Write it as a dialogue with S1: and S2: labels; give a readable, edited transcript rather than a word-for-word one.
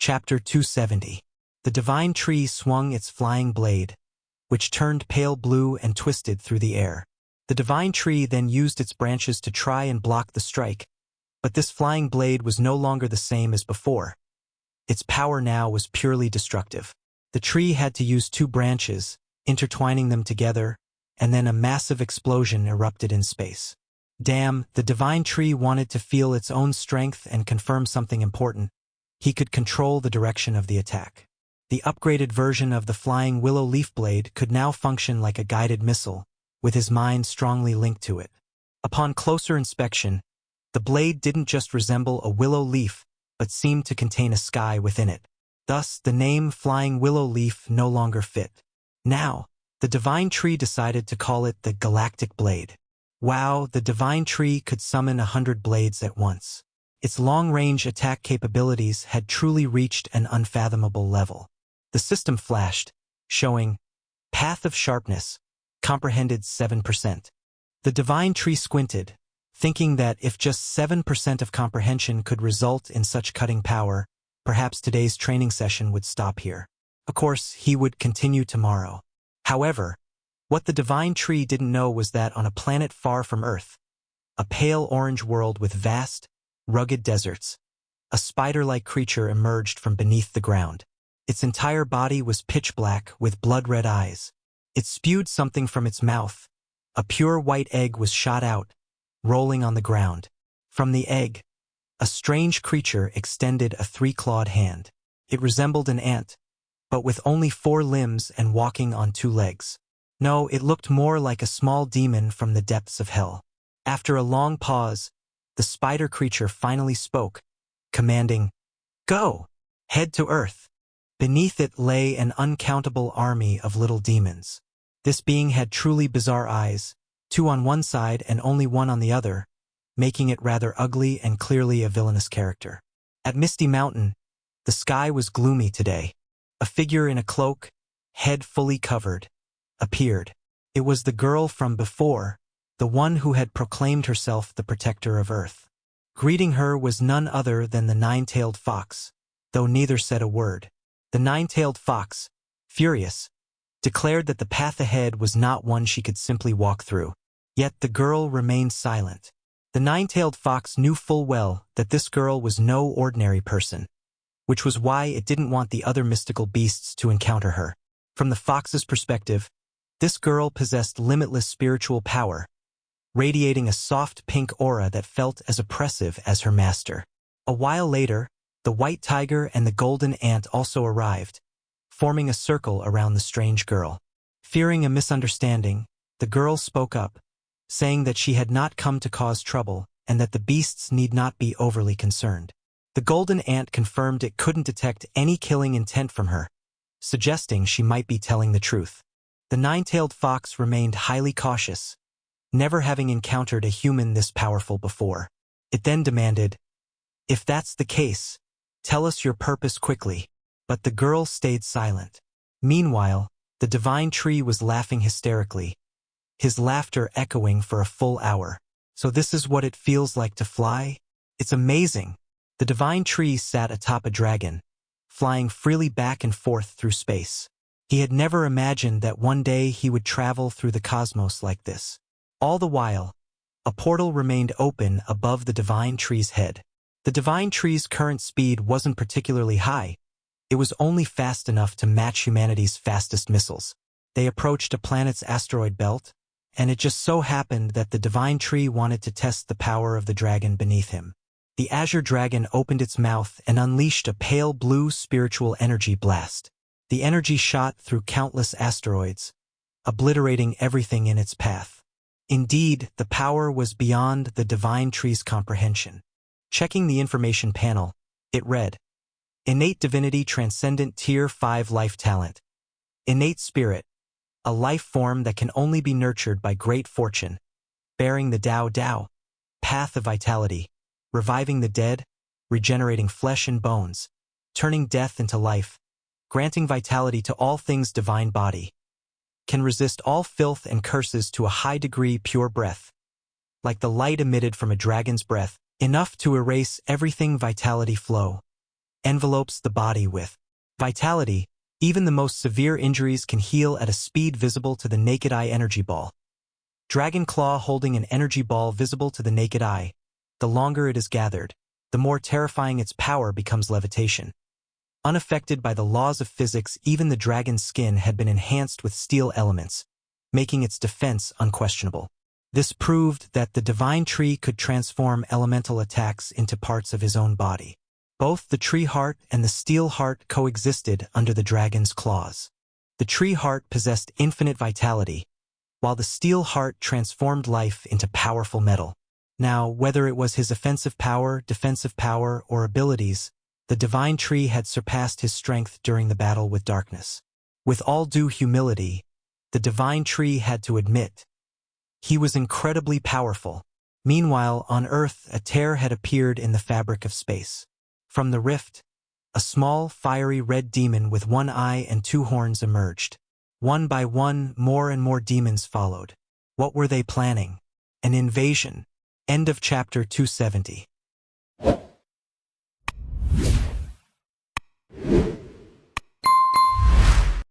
S1: Chapter 270. The divine tree swung its flying blade, which turned pale blue and twisted through the air. The divine tree then used its branches to try and block the strike, but this flying blade was no longer the same as before. Its power now was purely destructive. The tree had to use two branches, intertwining them together, and then a massive explosion erupted in space. Damn, the divine tree wanted to feel its own strength and confirm something important. He could control the direction of the attack. The upgraded version of the flying willow leaf blade could now function like a guided missile, with his mind strongly linked to it. Upon closer inspection, the blade didn't just resemble a willow leaf, but seemed to contain a sky within it. Thus, the name Flying Willow Leaf no longer fit. Now, the divine tree decided to call it the Galactic Blade. Wow, the divine tree could summon 100 blades at once. Its long-range attack capabilities had truly reached an unfathomable level. The system flashed, showing Path of Sharpness, comprehended 7%. The divine tree squinted, thinking that if just 7% of comprehension could result in such cutting power, perhaps today's training session would stop here. Of course, he would continue tomorrow. However, what the divine tree didn't know was that on a planet far from Earth, a pale orange world with vast, rugged deserts, a spider-like creature emerged from beneath the ground. Its entire body was pitch black with blood-red eyes. It spewed something from its mouth. A pure white egg was shot out, rolling on the ground. From the egg, a strange creature extended a three-clawed hand. It resembled an ant, but with only 4 limbs and walking on 2 legs. No, it looked more like a small demon from the depths of hell. After a long pause, the spider creature finally spoke, commanding, "Go! Head to Earth." Beneath it lay an uncountable army of little demons. This being had truly bizarre eyes, 2 on one side and only 1 on the other, making it rather ugly and clearly a villainous character. At Misty Mountain, the sky was gloomy today. A figure in a cloak, head fully covered, appeared. It was the girl from before, the one who had proclaimed herself the protector of Earth. Greeting her was none other than the nine-tailed fox, though neither said a word. The nine-tailed fox, furious, declared that the path ahead was not one she could simply walk through. Yet the girl remained silent. The nine-tailed fox knew full well that this girl was no ordinary person, which was why it didn't want the other mystical beasts to encounter her. From the fox's perspective, this girl possessed limitless spiritual power, radiating a soft pink aura that felt as oppressive as her master. A while later, the white tiger and the golden ant also arrived, forming a circle around the strange girl. Fearing a misunderstanding, the girl spoke up, saying that she had not come to cause trouble and that the beasts need not be overly concerned. The golden ant confirmed it couldn't detect any killing intent from her, suggesting she might be telling the truth. The nine-tailed fox remained highly cautious, never having encountered a human this powerful before. It then demanded, "If that's the case, tell us your purpose quickly." But the girl stayed silent. Meanwhile, the divine tree was laughing hysterically, his laughter echoing for a full hour. "So this is what it feels like to fly? It's amazing." The divine tree sat atop a dragon, flying freely back and forth through space. He had never imagined that one day he would travel through the cosmos like this. All the while, a portal remained open above the divine tree's head. The divine tree's current speed wasn't particularly high. It was only fast enough to match humanity's fastest missiles. They approached a planet's asteroid belt, and it just so happened that the divine tree wanted to test the power of the dragon beneath him. The azure dragon opened its mouth and unleashed a pale blue spiritual energy blast. The energy shot through countless asteroids, obliterating everything in its path. Indeed, the power was beyond the divine tree's comprehension. Checking the information panel, it read, "Innate Divinity Transcendent Tier 5 Life Talent. Innate Spirit, a life form that can only be nurtured by great fortune, bearing the Tao, Path of Vitality, reviving the dead, regenerating flesh and bones, turning death into life, granting vitality to all things divine body, can resist all filth and curses to a high degree pure breath, like the light emitted from a dragon's breath, enough to erase everything vitality flow, envelopes the body with vitality. Even the most severe injuries can heal at a speed visible to the naked eye. Energy ball. Dragon claw holding an energy ball visible to the naked eye. The longer it is gathered, the more terrifying its power becomes. Levitation. Unaffected by the laws of physics, even the dragon's skin had been enhanced with steel elements, making its defense unquestionable. This proved that the divine tree could transform elemental attacks into parts of his own body. Both the tree heart and the steel heart coexisted under the dragon's claws. The tree heart possessed infinite vitality, while the steel heart transformed life into powerful metal. Now, whether it was his offensive power, defensive power, or abilities, the divine tree had surpassed his strength during the battle with darkness. With all due humility, the divine tree had to admit he was incredibly powerful. Meanwhile, on Earth, a tear had appeared in the fabric of space. From the rift, a small, fiery red demon with one eye and two horns emerged. One by one, more and more demons followed. What were they planning? An invasion. End of chapter 270.